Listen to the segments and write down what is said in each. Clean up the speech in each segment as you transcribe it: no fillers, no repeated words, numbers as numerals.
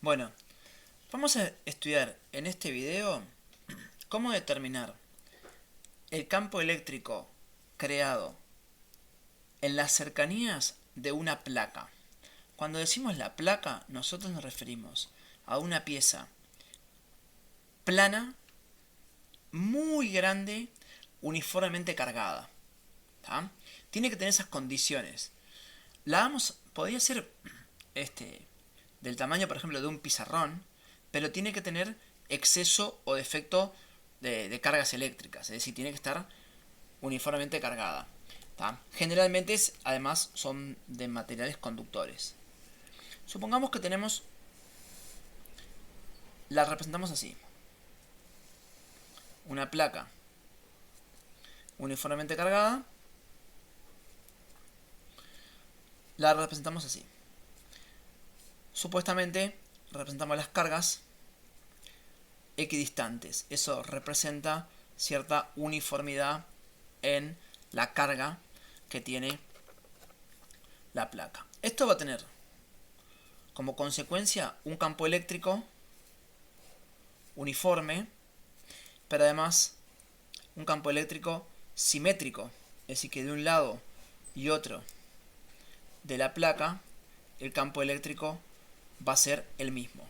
Bueno, vamos a estudiar en este video cómo determinar el campo eléctrico creado en las cercanías de una placa. Cuando decimos la placa, nosotros nos referimos a una pieza plana, muy grande, uniformemente cargada. ¿Tá? Tiene que tener esas condiciones. Podría ser del tamaño, por ejemplo, de un pizarrón, pero tiene que tener exceso o defecto de cargas eléctricas, es decir, tiene que estar uniformemente cargada. ¿Tá? Generalmente, además, son de materiales conductores. Supongamos que la representamos así: una placa uniformemente cargada, la representamos así. Supuestamente representamos las cargas equidistantes. Eso representa cierta uniformidad en la carga que tiene la placa. Esto va a tener como consecuencia un campo eléctrico uniforme, pero además un campo eléctrico simétrico, es decir, que de un lado y otro de la placa el campo eléctrico va a ser el mismo.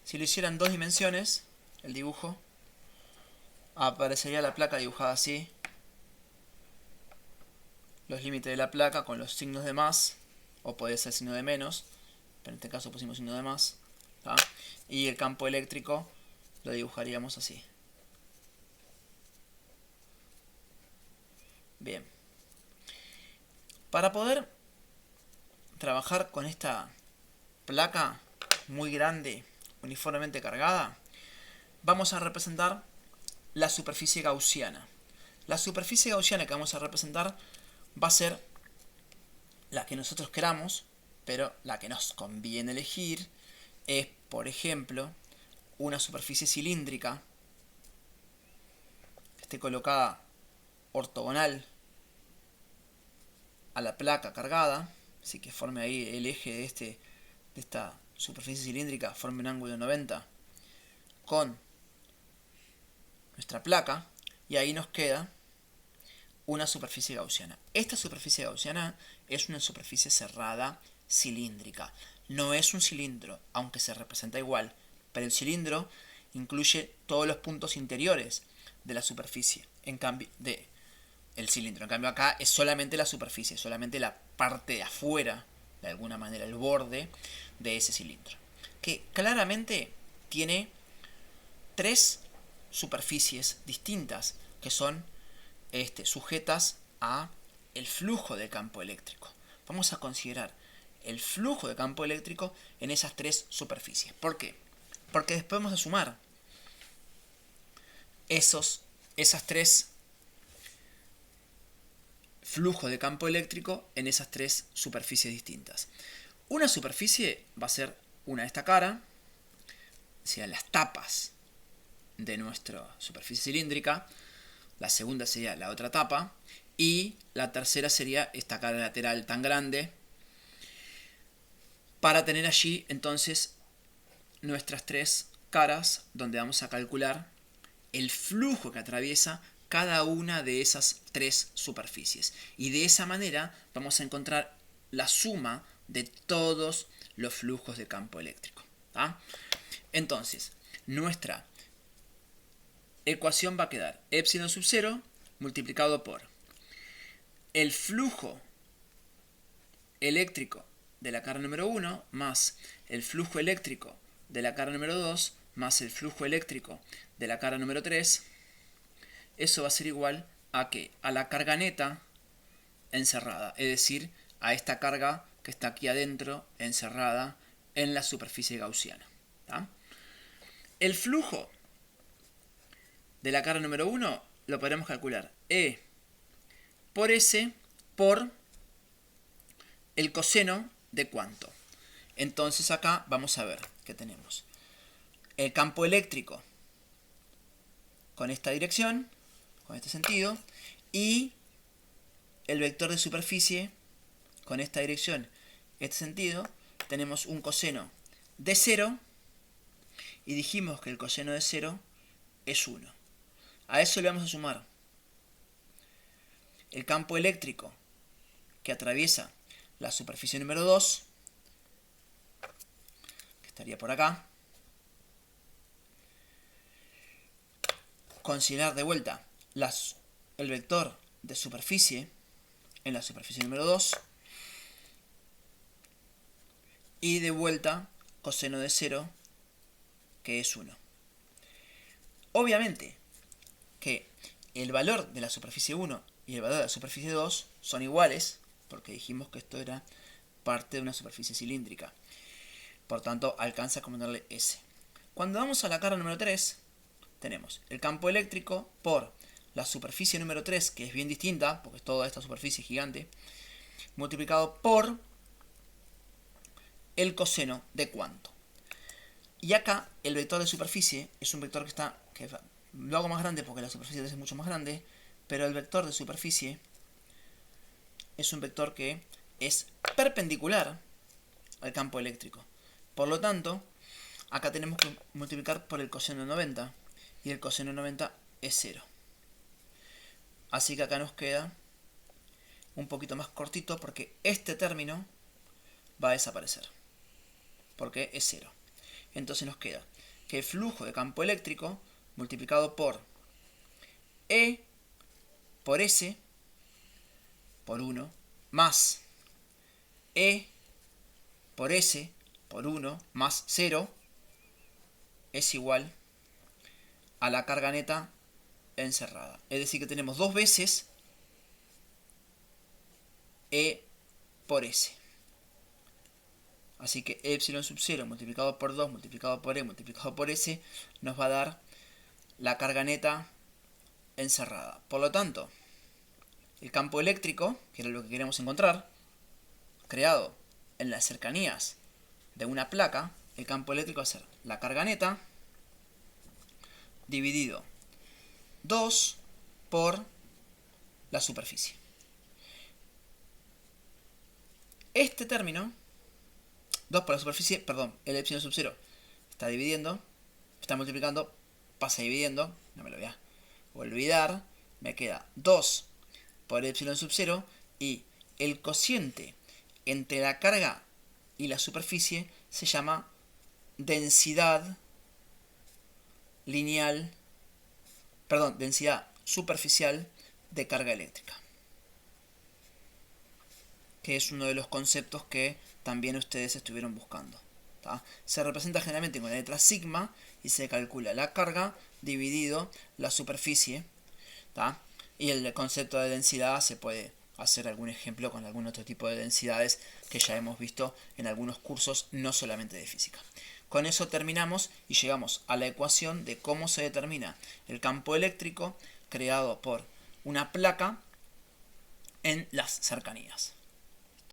Si lo hiciera en dos dimensiones, el dibujo, aparecería la placa dibujada así, los límites de la placa con los signos de más, o puede ser signo de menos, pero en este caso pusimos signo de más, ¿tá? Y el campo eléctrico lo dibujaríamos así. Bien. Para poder trabajar con esta placa muy grande, uniformemente cargada, vamos a representar la superficie gaussiana. La superficie gaussiana que vamos a representar va a ser la que nosotros queramos, pero la que nos conviene elegir es, por ejemplo, una superficie cilíndrica que esté colocada ortogonal a la placa cargada, así que forme ahí el eje de esta superficie cilíndrica, forme un ángulo de 90 con nuestra placa, y ahí nos queda una superficie gaussiana. Esta superficie gaussiana es una superficie cerrada cilíndrica. No es un cilindro, aunque se representa igual, pero el cilindro incluye todos los puntos interiores de la superficie, en cambio el cilindro. En cambio acá es solamente la superficie, solamente la parte de afuera, de alguna manera el borde de ese cilindro, que claramente tiene tres superficies distintas que son sujetas a el flujo de campo eléctrico. Vamos a considerar el flujo de campo eléctrico en esas tres superficies. ¿Por qué? Porque después vamos a sumar esas tres flujos de campo eléctrico en esas tres superficies distintas. Una superficie va a ser una de esta cara, o sea, las tapas de nuestra superficie cilíndrica. La segunda sería la otra tapa. Y la tercera sería esta cara lateral tan grande, para tener allí entonces nuestras tres caras donde vamos a calcular el flujo que atraviesa cada una de esas tres superficies. Y de esa manera vamos a encontrar la suma de todos los flujos de campo eléctrico. ¿Tá? Entonces, nuestra ecuación va a quedar epsilon sub 0 multiplicado por el flujo eléctrico de la cara número 1 más el flujo eléctrico de la cara número 2 más el flujo eléctrico de la cara número 3. Eso va a ser igual a ¿qué? A la carga neta encerrada, es decir, a esta carga que está aquí adentro encerrada en la superficie gaussiana. ¿Tá? El flujo de la cara número 1 lo podremos calcular E por S por el coseno de cuánto. Entonces acá vamos a ver que tenemos el campo eléctrico con esta dirección, con este sentido, y el vector de superficie con esta dirección, este sentido, tenemos un coseno de 0 y dijimos que el coseno de 0 es 1. A eso le vamos a sumar el campo eléctrico que atraviesa la superficie número 2, que estaría por acá. Considerar de vuelta el vector de superficie en la superficie número 2 y de vuelta coseno de 0, que es 1. Obviamente que el valor de la superficie 1 y el valor de la superficie 2 son iguales, porque dijimos que esto era parte de una superficie cilíndrica. Por tanto, alcanza a comandarle S. Cuando vamos a la carga número 3, tenemos el campo eléctrico por la superficie número 3, que es bien distinta, porque es toda esta superficie gigante, multiplicado por el coseno de cuánto. Y acá el vector de superficie es un vector que lo hago más grande porque la superficie es mucho más grande, pero el vector de superficie es un vector que es perpendicular al campo eléctrico. Por lo tanto, acá tenemos que multiplicar por el coseno de 90, y el coseno de 90 es 0. Así que acá nos queda un poquito más cortito porque este término va a desaparecer, porque es 0. Entonces nos queda que el flujo de campo eléctrico multiplicado por E por S por 1 más E por S por 1 más 0 es igual a la carga neta encerrada. Es decir, que tenemos dos veces E por S. Así que epsilon sub 0 multiplicado por 2 multiplicado por E multiplicado por S nos va a dar la carga neta encerrada. Por lo tanto, el campo eléctrico, que era lo que queremos encontrar, creado en las cercanías de una placa, el campo eléctrico va a ser la carga neta dividido 2 por la superficie. Este término, 2 por la superficie, perdón, el epsilon sub 0 está dividiendo, está multiplicando, pasa dividiendo, no me lo voy a olvidar, me queda 2 por epsilon sub 0 y el cociente entre la carga y la superficie se llama densidad lineal, perdón, densidad superficial de carga eléctrica, que es uno de los conceptos que también ustedes estuvieron buscando. ¿Tá? Se representa generalmente con la letra sigma y se calcula la carga dividido la superficie. ¿Tá? Y el concepto de densidad se puede hacer algún ejemplo con algún otro tipo de densidades que ya hemos visto en algunos cursos, no solamente de física. Con eso terminamos y llegamos a la ecuación de cómo se determina el campo eléctrico creado por una placa en las cercanías.